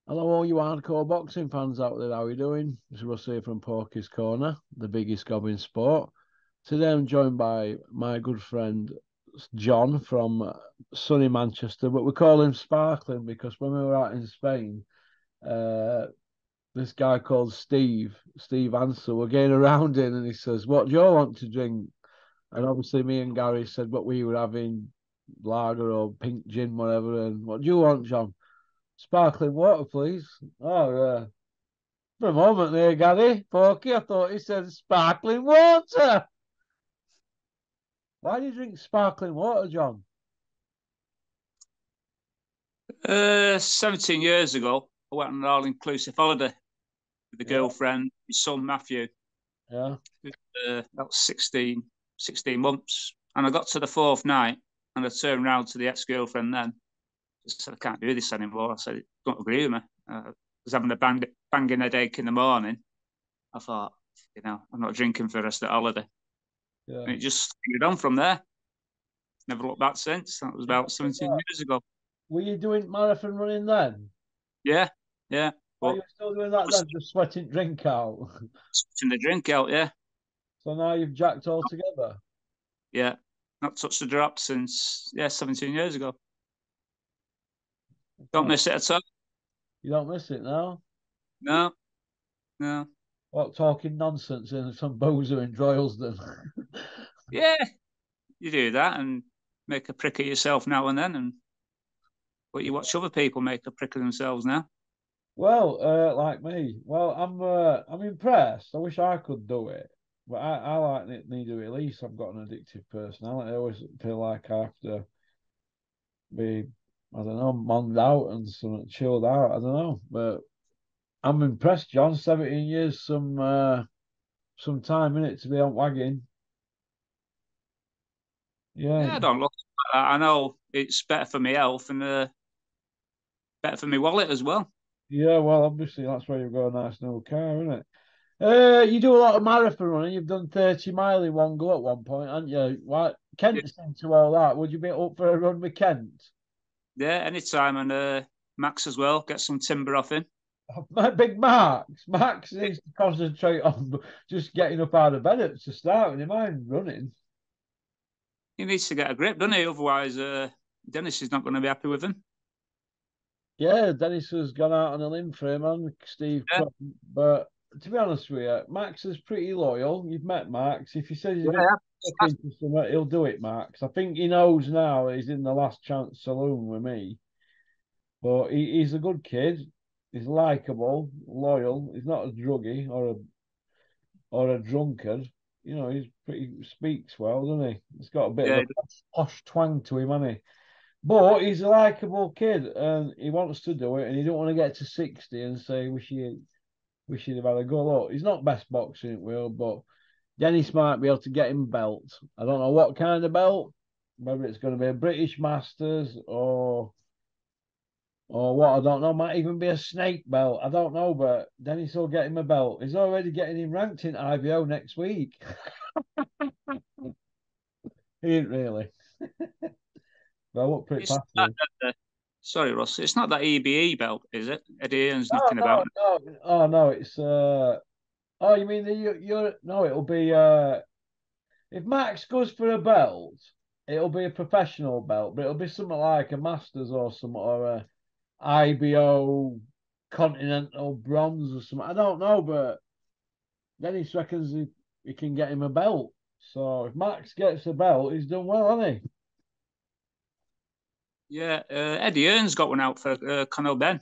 Hello, all you hardcore boxing fans out there. How are you doing? This is Russ here from Porky's Corner, the biggest gob in sport. Today I'm joined by my good friend John from sunny Manchester, but we call him Sparkling because when we were out in Spain, uh, this guy called Steve Ansell, we're getting around him and he says, "What do you want to drink?" And obviously me and Gary said what we were having, lager or pink gin, whatever. And what do you want, John? Sparkling water, please. Oh, for a moment there, Gary, Porky, I thought he said sparkling water. Why do you drink sparkling water, John? 17 years ago, I went on an all-inclusive holiday with a girlfriend, his son Matthew. Yeah. That was 16 months. And I got to the fourth night and I turned around to the ex-girlfriend then. I said, I can't do this anymore. I said, don't agree with me. I was having a banging headache in the morning. I thought, I'm not drinking for the rest of the holiday. Yeah. And it just carried on from there. Never looked back since. That was about 17 years ago. Were you doing marathon running then? Yeah. Are you still doing that then? Just sweating drink out? Sweating the drink out, yeah. So now you've jacked all together? Yeah. Not touched a drop since, 17 years ago. Don't miss it at all. You don't miss it now? No. What, talking nonsense in some bozer in Droylsden? Yeah, you do that and make a prick of yourself now and then, but you watch other people make a prick of themselves now. Well, like me. Well, I'm impressed. I wish I could do it. But I like need a release. I've got an addictive personality. I always feel like I have to be, I don't know, monged out and some chilled out. I don't know. But I'm impressed, John. 17 years, some time in it to be on wagging. Yeah. Yeah, I don't look at that. I know it's better for my health and better for my wallet as well. Yeah, well, obviously that's why you've got a nice new car, isn't it? You do a lot of marathon running. You've done 30 mile in one go at one point, haven't you? Why Kent's into all that. Would you be up for a run with Kent? Yeah, anytime. And Max as well. Get some timber off him. My big Max. Max needs to concentrate on just getting up out of bed at to start with. He mind running. He needs to get a grip, doesn't he? Otherwise, Dennis is not going to be happy with him. Yeah, Dennis has gone out on a limb for him and Steve. Yeah. But to be honest with you, Max is pretty loyal. You've met Max. If he says he's going to look into something, he'll do it, Max. I think he knows now he's in the last chance saloon with me. But he's a good kid. He's likable, loyal. He's not a druggie or a drunkard. You know, he's pretty speaks well, doesn't he? He's got a bit of a posh twang to him, hasn't he? But he's a likable kid and he wants to do it and he don't want to get to 60 and say, wish he'd have had a go. Look, he's not best boxing in the world, but Dennis might be able to get him a belt. I don't know what kind of belt, whether it's going to be a British Masters or what, I don't know, might even be a snake belt. I don't know, but Dennis will get him a belt. He's already getting him ranked in IBO next week. He ain't really. But I look pretty past him. Sorry, Ross. It's not that EBE belt, is it? Eddie Hearn's No, knocking about. no. Oh no, it's oh, you mean you're no, it'll be if Max goes for a belt, it'll be a professional belt, but it'll be something like a Masters or something or a IBO Continental Bronze or something. I don't know, but Dennis reckons he can get him a belt. So if Max gets a belt, he's done well, hasn't he? Yeah, Eddie Hearn's got one out for Conor Ben,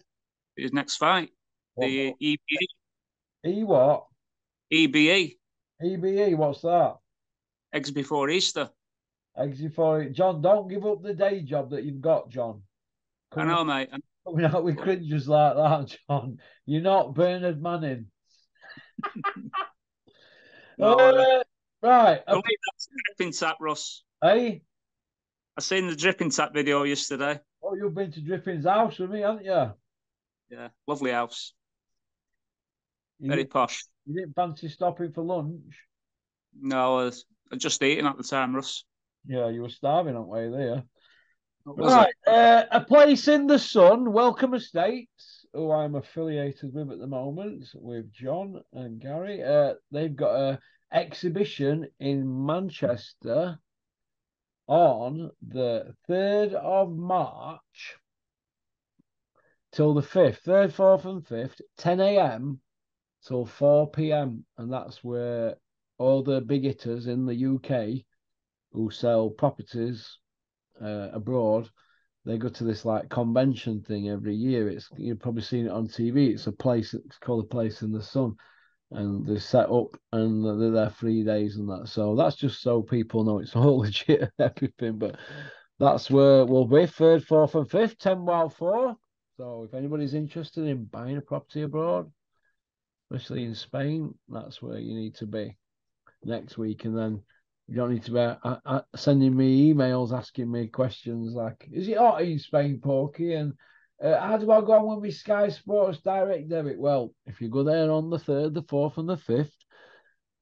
his next fight. The EBE. E what? EBE. EBE, what's that? Eggs before Easter. Eggs before it. John, don't give up the day job that you've got, John. I know, mate. Coming out with cringes like that, John. You're not Bernard Manning. No, right. I'll leave that to the dripping tap, Ross. Hey? I seen the dripping tap video yesterday. Oh, you've been to Dripping's house with me, haven't you? Yeah, lovely house. You Very posh. You didn't fancy stopping for lunch? No, I was just eating at the time, Russ. Yeah, you were starving on way there. What was Right. it? A place in the sun, Welcome Estates. who I'm affiliated with at the moment, with John and Gary, they've got a exhibition in Manchester on the 3rd of March till the 5th, 3rd, 4th, and 5th, 10 a.m. till 4 p.m. And that's where all the big hitters in the UK who sell properties abroad, they go to this like convention thing every year. It's you've probably seen it on TV. It's a place. It's called A Place in the Sun, and they're set up and they're there 3 days and that. So that's just so people know it's all legit and everything. But that's where we'll be 3rd, 4th, and 5th, 10 while 4. So if anybody's interested in buying a property abroad, especially in Spain, that's where you need to be next week. And then you don't need to be sending me emails asking me questions like, is it hot in Spain, Porky? And how do I go on with my Sky Sports direct debit? Well, if you go there on the 3rd, the 4th, and the 5th,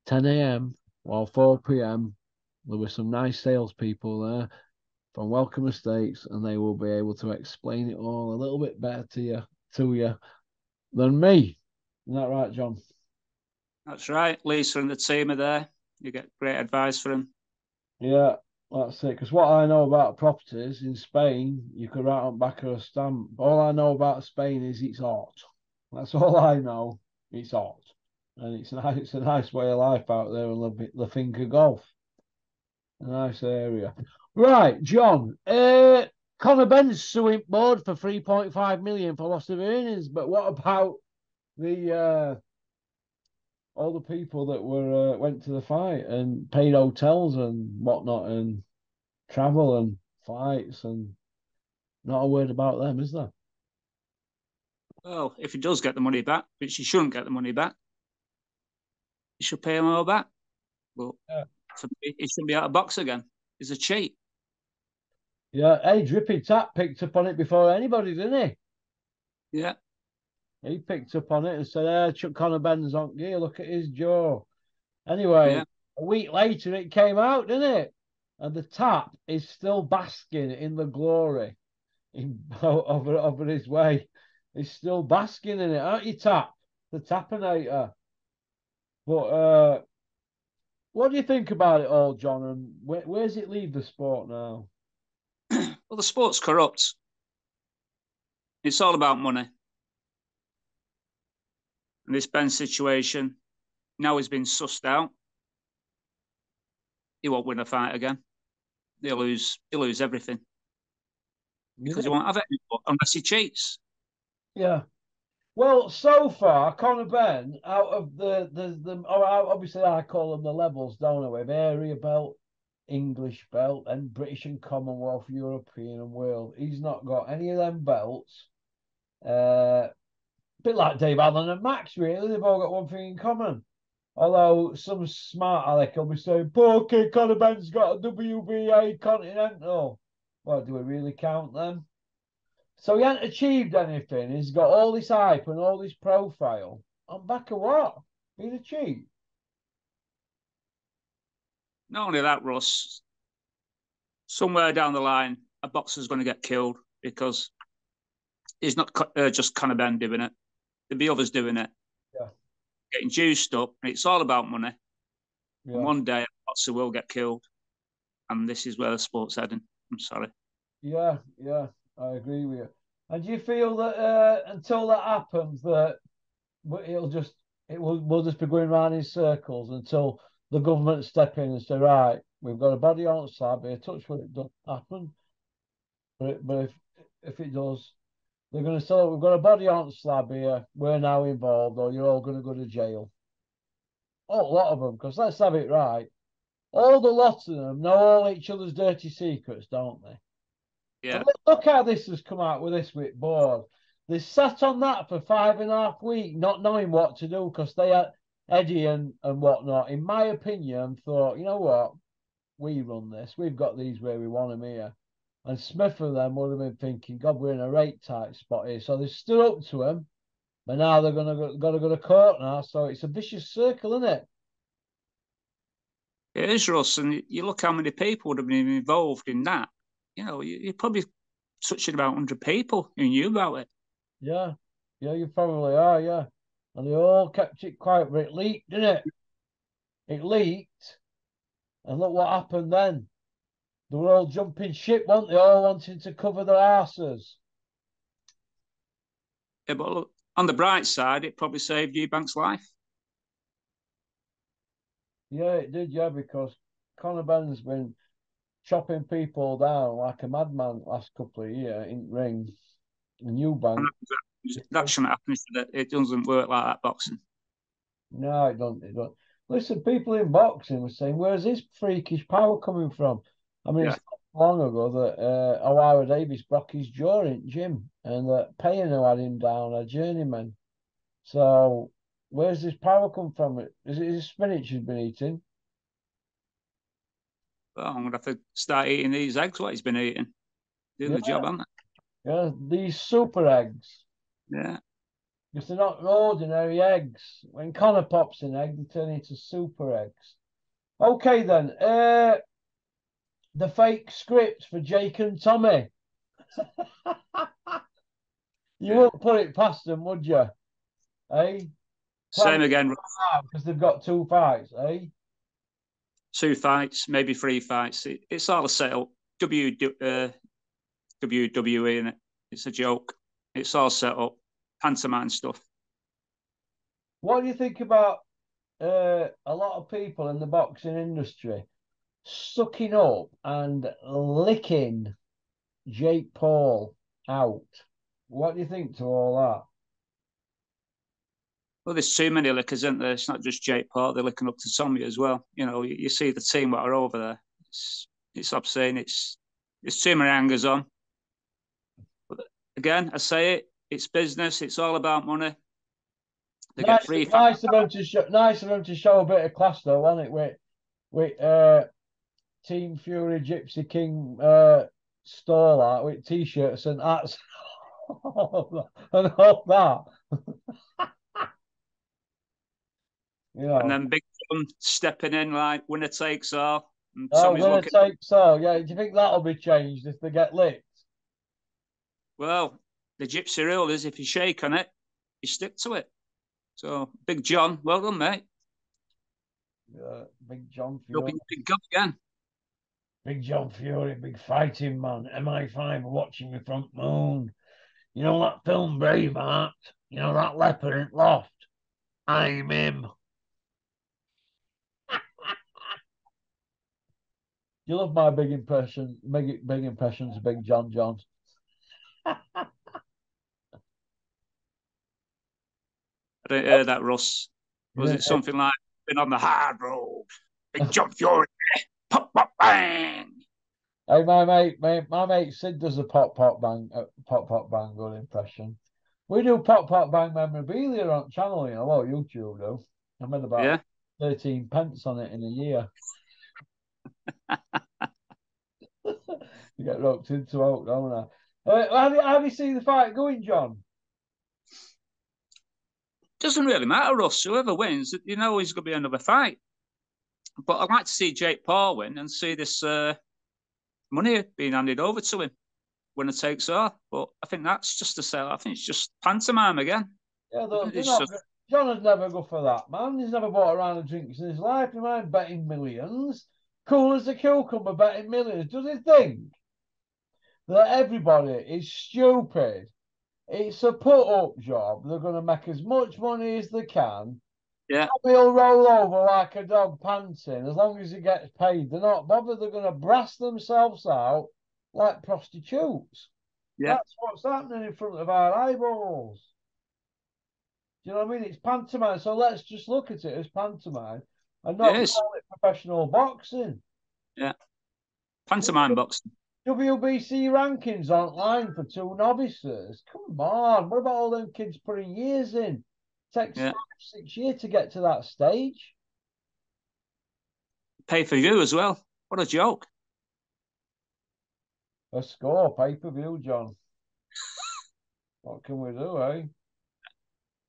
10 a.m. or 4 p.m., there were some nice salespeople there from Welcome Estates, and they will be able to explain it all a little bit better to you than me. Isn't that right, John? That's right. Lisa and the team are there. You get great advice from them. Yeah, that's it. Because what I know about properties in Spain, you could write on back of a stamp. All I know about Spain is it's hot. That's all I know. It's hot, and it's a nice way of life out there in La Finca Golf. A nice area. Right, John. Conor Ben's suing board for 3.5 million for loss of earnings. But what about the all the people that were went to the fight and paid hotels and whatnot and travel and flights, and not a word about them, is there? Well, if he does get the money back, which he shouldn't get the money back, he should pay them all back. But Yeah. for me, he shouldn't be out of box again. He's a cheat. Yeah, hey, Drippy Tap picked up on it before anybody, didn't he? Yeah. He picked up on it and said, Chuck Conor Ben's on gear, look at his jaw. Anyway, Yeah. a week later it came out, didn't it? And the Tap is still basking in the glory over his way. He's still basking in it, aren't you, Tap? The Tapinator. But what do you think about it all, John? And where does it leave the sport now? Well, the sport's corrupt. It's all about money. And this Ben situation, now he's been sussed out. He won't win a fight again. He'll lose everything. Because he won't have it anymore unless he cheats. Yeah. Well, so far, Conor Ben, out of obviously I call them the levels, don't I? With area belt, English belt, and British and Commonwealth, European and world. He's not got any of them belts. A bit like Dave Allen and Max, really. They've all got one thing in common. Although some smart Alec will be saying, okay, Conor Ben's got a WBA Continental. Well, do we really count them? So he hasn't achieved anything. He's got all this hype and all this profile. On back of what? He's a cheat. Not only that, Russ, somewhere down the line, a boxer's going to get killed because it's not just Conor Ben doing it. There'll be others doing it. Yeah. Getting juiced up. And it's all about money. Yeah. And one day, a boxer will get killed. And this is where the sport's heading. I'm sorry. Yeah, yeah, I agree with you. And do you feel that until that happens, that we'll just be going around in circles until the government step in and say, right, we've got a body on slab here, touch wood, it doesn't happen. But if it does, they're going to say, we've got a body on slab here, we're now involved, or you're all going to go to jail. Oh, a lot of them, because let's have it right. All the lots of them know all each other's dirty secrets, don't they? Yeah. And look how this has come out with this with board. They sat on that for 5.5 weeks, not knowing what to do because they had Eddie and whatnot, in my opinion, thought, you know what, we run this. We've got these where we want them here. And Smith and them would have been thinking, God, we're in a rate tight spot here. So they stood up to him, but now they're gonna go to court now. So it's a vicious circle, isn't it? It is, Russ. And you look how many people would have been involved in that. You know, you're probably touching about 100 people who knew about it. Yeah, Yeah, you probably are, yeah. And they all kept it quiet, but it leaked, didn't it? It leaked, and look what happened then. They were all jumping ship, weren't they? All wanting to cover their asses. Yeah, but look, on the bright side, it probably saved Eubank's life. Yeah, it did, yeah, because Conor Benn's been chopping people down like a madman last couple of years in ring. And Eubank. That shouldn't happen. It doesn't work like that, boxing. No, it don't. It don't. Listen, people in boxing were saying, "Where's this freakish power coming from?" I mean, Yeah. it's not long ago that O'Hara Davis broke his jaw in gym, and that Payne who had him down a journeyman. So, where's this power come from? Is it his spinach he's been eating? Well, I'm gonna have to start eating these eggs. What he's been eating, doing Yeah, the job, haven't yeah. These super eggs, they? Yeah. because they're not ordinary eggs. When Connor pops an egg, they turn into super eggs. Okay, then. The fake script for Jake and Tommy. You Yeah. wouldn't put it past them, would you? Eh? Same again. Because they've got two fights, eh? 2 fights, maybe 3 fights. It's all a setup. WWE, and it's a joke. It's all set up, pantomime stuff. What do you think about a lot of people in the boxing industry sucking up and licking Jake Paul out? What do you think to all that? Well, there's too many lickers, isn't there? It's not just Jake Paul. They're licking up to Tommy as well. You know, you see the team that are over there. It's obscene. It's too many hangers on. But again, I say it. It's business. It's all about money. They get free. Nice of them to show a bit of class, though, wasn't it? With Team Fury, Gypsy King, Starlight with t-shirts and hats and all that. You And know, then Big John stepping in like winner takes all. And oh, Tommy's winner looking. takes all. Yeah, do you think that'll be changed if they get licked? Well, the gypsy rule is if you shake on it, you stick to it. So, Big John, well done, mate. Yeah, Big John You'll Fury. be big up again. Big John Fury, big fighting man. MI5 watching me front moon. You know that film Braveheart? You know that leopard in loft? I'm him. You love my big impression, big impressions of Big John John. I didn't hear that, Russ. Was it Yeah. something like been on the hard road? Big John Fury, pop, pop, bang. Hey, my mate Sid does a pop pop bang good impression. We do pop pop bang memorabilia on channel, you know, well, YouTube do. I made about Yeah. 13 pence on it in a year. You get roped into it, don't I? How do you see the fight going, John? Doesn't really matter, Russ. Whoever wins, you know he's going to be another fight. But I'd like to see Jake Paul win and see this money being handed over to him. Winner takes all. But I think that's just a sell. I think it's just pantomime again. Yeah, they're It's not. just, John has never go for that, man. He's never bought a round of drinks in his life. He might betting millions. Cool as a cucumber, betting millions. Does he think that everybody is stupid? It's a put-up job. They're going to make as much money as they can. yeah. He'll roll over like a dog panting as long as he gets paid. They're not bothered. They're going to brass themselves out like prostitutes. Yeah. That's what's happening in front of our eyeballs. Do you know what I mean? It's pantomime. So let's just look at it as pantomime and It not is. call it professional boxing. Yeah. Pantomime boxing. WBC rankings online for two novices. Come on. What about all them kids putting years in? Takes Yeah. 5, 6 years to get to that stage. Pay per view as well. What a joke. A score, pay-per-view, John. What can we do, eh?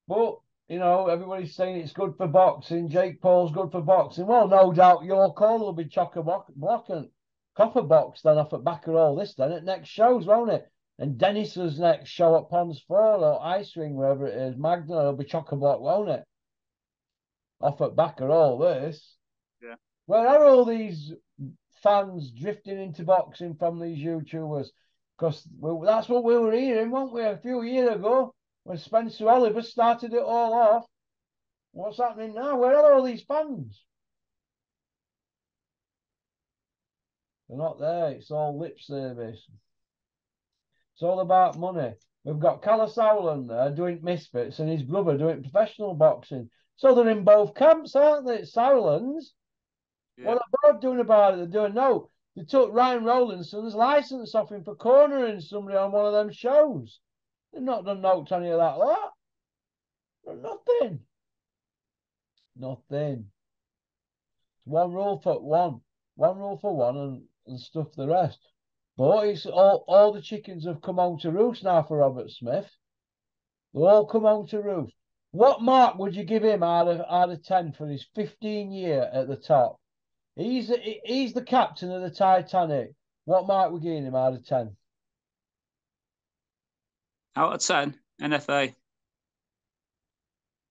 But, you know, everybody's saying it's good for boxing. Jake Paul's good for boxing. Well, no doubt your call will be chock-a-block and copper box then off at back of all this then at next shows, won't it? And Dennis's next show at Ponds 4 or Ice Ring, wherever it is, Magna, will be chock-a-block, won't it? Off at back of all this. Yeah. Where are all these fans drifting into boxing from these YouTubers? Because that's what we were hearing, weren't we, a few years ago when Spencer Oliver started it all off. What's happening now? Where are all these fans? They're not there. It's all lip service. It's all about money. We've got Callis Howland there doing Misfits and his brother doing professional boxing. So they're in both camps, aren't they? It's Howland's. Yeah. What are both doing about it? They're doing no. They took Ryan Rowlandson's license off him for cornering somebody on one of them shows. They've not done no to any of that lot. Nothing. Nothing. One rule for one. One rule for one and stuff the rest. But it's all the chickens have come home to roost now for Robert Smith. They'll all come home to roost. What mark would you give him out of 10 for his 15 year at the top? He's the captain of the Titanic. What mark we giving him out of 10? Out of 10, NFA.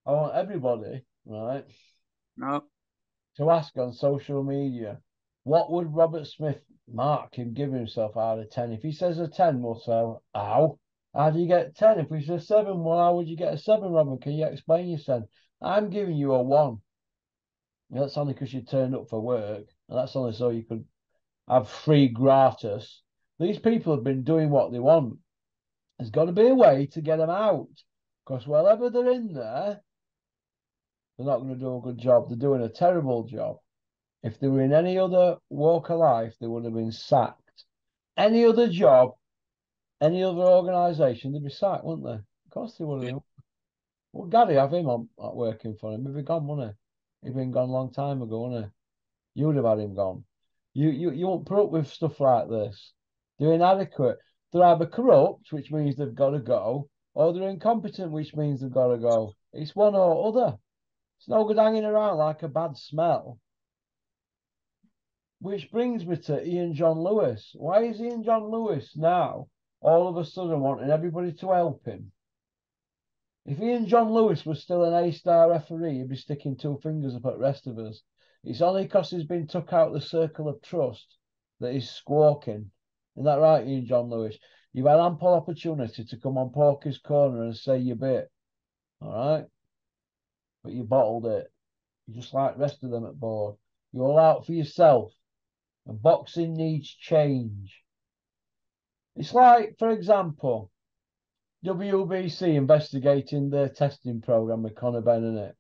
I want everybody, right, No. to ask on social media, what would Robert Smith mark him give himself out of 10? If he says a 10, we'll say, how? How do you get 10? If he says 7, well, how would you get a 7, Robert? Can you explain yourself? I'm giving you a 1. That's only because you turned up for work. And that's only so you could have free gratis. These people have been doing what they want. There's got to be a way to get them out. Because wherever they're in there, they're not going to do a good job. They're doing a terrible job. If they were in any other walk of life, they would have been sacked. Any other job, any other organisation, they'd be sacked, wouldn't they? Of course they would have Yeah. been. Well, Gary have him on working for him. He'd be gone, wouldn't he? He'd been gone a long time ago, wouldn't he? You would have had him gone. You won't put up with stuff like this. They're inadequate. They're either corrupt, which means they've got to go, or they're incompetent, which means they've got to go. It's one or other. It's no good hanging around like a bad smell. Which brings me to Ian John Lewis. Why is Ian John Lewis now all of a sudden wanting everybody to help him? If Ian John Lewis was still an A-star referee, he'd be sticking 2 fingers up at the rest of us. It's only because he's been took out of the circle of trust that he's squawking. Isn't that right, Ian John Lewis? You've had ample opportunity to come on Porky's Corner and say your bit. All right? But you bottled it. You're just like the rest of them at board. You're all out for yourself. And boxing needs change. It's like, for example, WBC investigating their testing program with Conor Benn in it.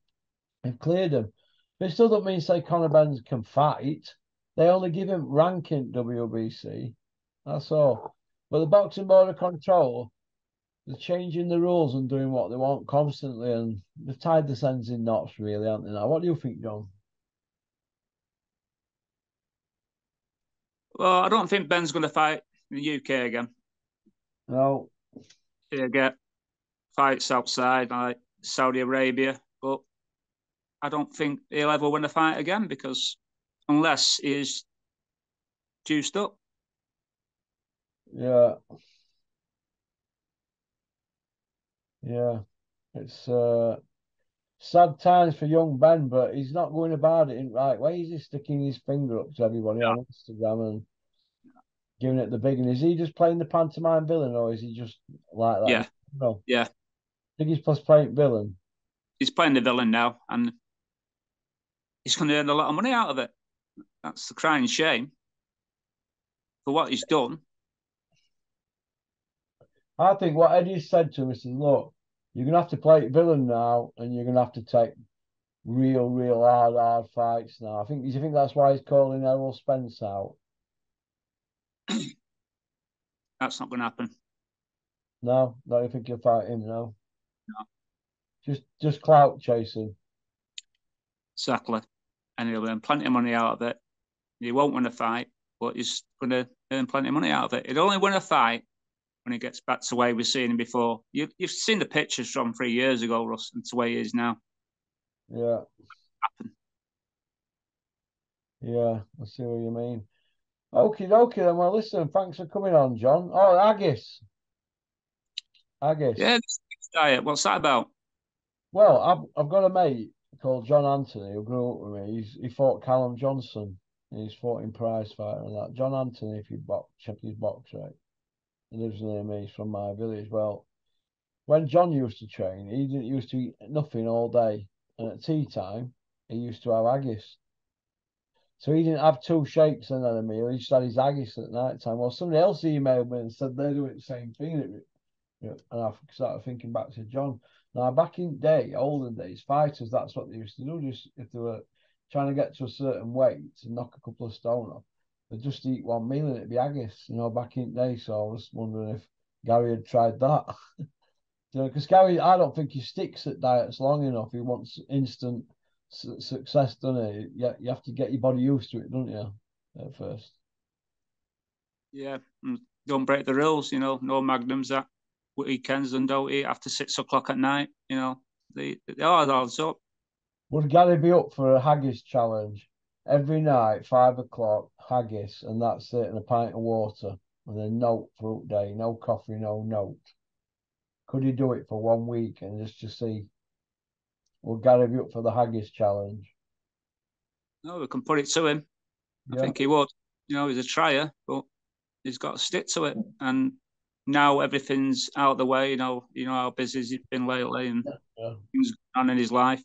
They've cleared him. But it still doesn't mean say Conor Benn can fight. They only give him rank in WBC. That's all. But the Boxing Board of Control, they're changing the rules and doing what they want constantly, and they've tied the ends in knots, really, haven't they? Now, what do you think, John? Well, I don't think Ben's going to fight in the UK again. No. He'll get fights outside, like Saudi Arabia, but I don't think he'll ever win a fight again because unless he's juiced up. Yeah. Yeah. It's sad times for young Ben, but he's not going about it in the right way. He's sticking his finger up to everybody on Instagram and giving it the big. And is he just playing the pantomime villain, or is he just like that? Yeah. No. Yeah. I think he's plus playing villain. He's playing the villain now and he's going to earn a lot of money out of it. That's the crying shame for what he's done. I think what Eddie said to him is, look, you're going to have to play villain now, and you're going to have to take real hard fights now. Do you think that's why he's calling Errol Spence out? That's not going to happen. No, don't you think you'll fight him? No. No. Just clout chasing. Exactly. And he'll earn plenty of money out of it. He won't win a fight, but he's going to earn plenty of money out of it. He'll only win a fight when he gets back to the way we've seen him before. You've seen the pictures from 3 years ago, Russ, and to the way he is now. Yeah. Yeah, I see what you mean. Okay, then. Well, listen, thanks for coming on, John. Oh, Haggis. Haggis. Yeah, this diet. What's that about? Well, I've got a mate called John Anthony who grew up with me. He fought Callum Johnson. He's fought in prize fight and that. John Anthony, if you check his box rate, he lives near me. He's from my village. Well, when John used to train, he didn't used to eat nothing all day, and at tea time, he used to have haggis. So he didn't have two shakes and then a meal. He just had his haggis at night time. Well, somebody else emailed me and said they're doing the same thing. And I started thinking back to John. Now, back in day, olden days, fighters, that's what they used to do. Just if they were trying to get to a certain weight to knock a couple of stone off, they'd just eat one meal and it'd be haggis, back in day. So I was wondering if Gary had tried that. Because Gary, I don't think he sticks at diets long enough. He wants instant success, doesn't he? You have to get your body used to it, don't you, at first? Yeah, don't break the rules. No magnums at weekends, and don't eat after 6 o'clock at night. They are odds up. Would Gary be up for a haggis challenge? Every night, 5 o'clock, haggis, and that's it, and a pint of water, and then note fruit day, no coffee, no note. Could he do it for 1 week and just to see? Would Gary be up for the haggis challenge? No, we can put it to him. I think he would. He's a trier, but he's got to stick to it. And now everything's out of the way. You know how busy he's been lately, and things going on in his life.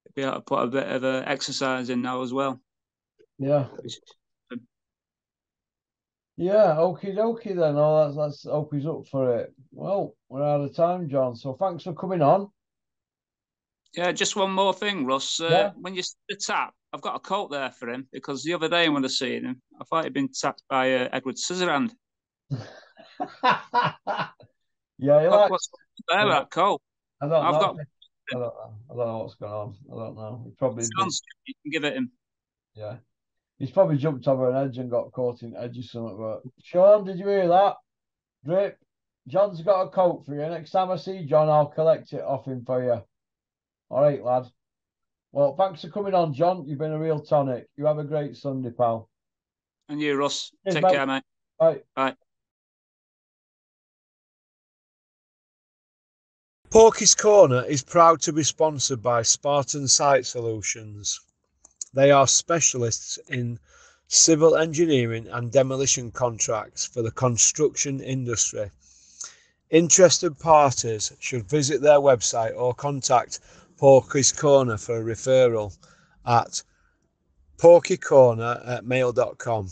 He'd be able to put a bit of exercise in now as well. Yeah. Yeah, okie dokie then. Oh, let's hope he's up for it. Well, we're out of time, John. So thanks for coming on. Yeah, just one more thing, Russ. Yeah. When you see the tap, I've got a coat there for him because the other day when I seen him, I thought he'd been tapped by Edward Scissorhand. Yeah, he likes. What's there with that coat? I don't know. Got. I don't know. I don't know what's going on. I don't know. He probably you can give it him. Yeah. He's probably jumped over an edge and got caught in edge or something. But Sean, did you hear that? Drip. John's got a coat for you. Next time I see John, I'll collect it off him for you. All right, lad. Well, thanks for coming on, John. You've been a real tonic. You have a great Sunday, pal. And you, Russ. Cheers, Take care, mate. Bye. Bye. Porky's Corner is proud to be sponsored by Spartan Site Solutions. They are specialists in civil engineering and demolition contracts for the construction industry. Interested parties should visit their website or contact Porky's Corner for a referral at porkycorner@mail.com.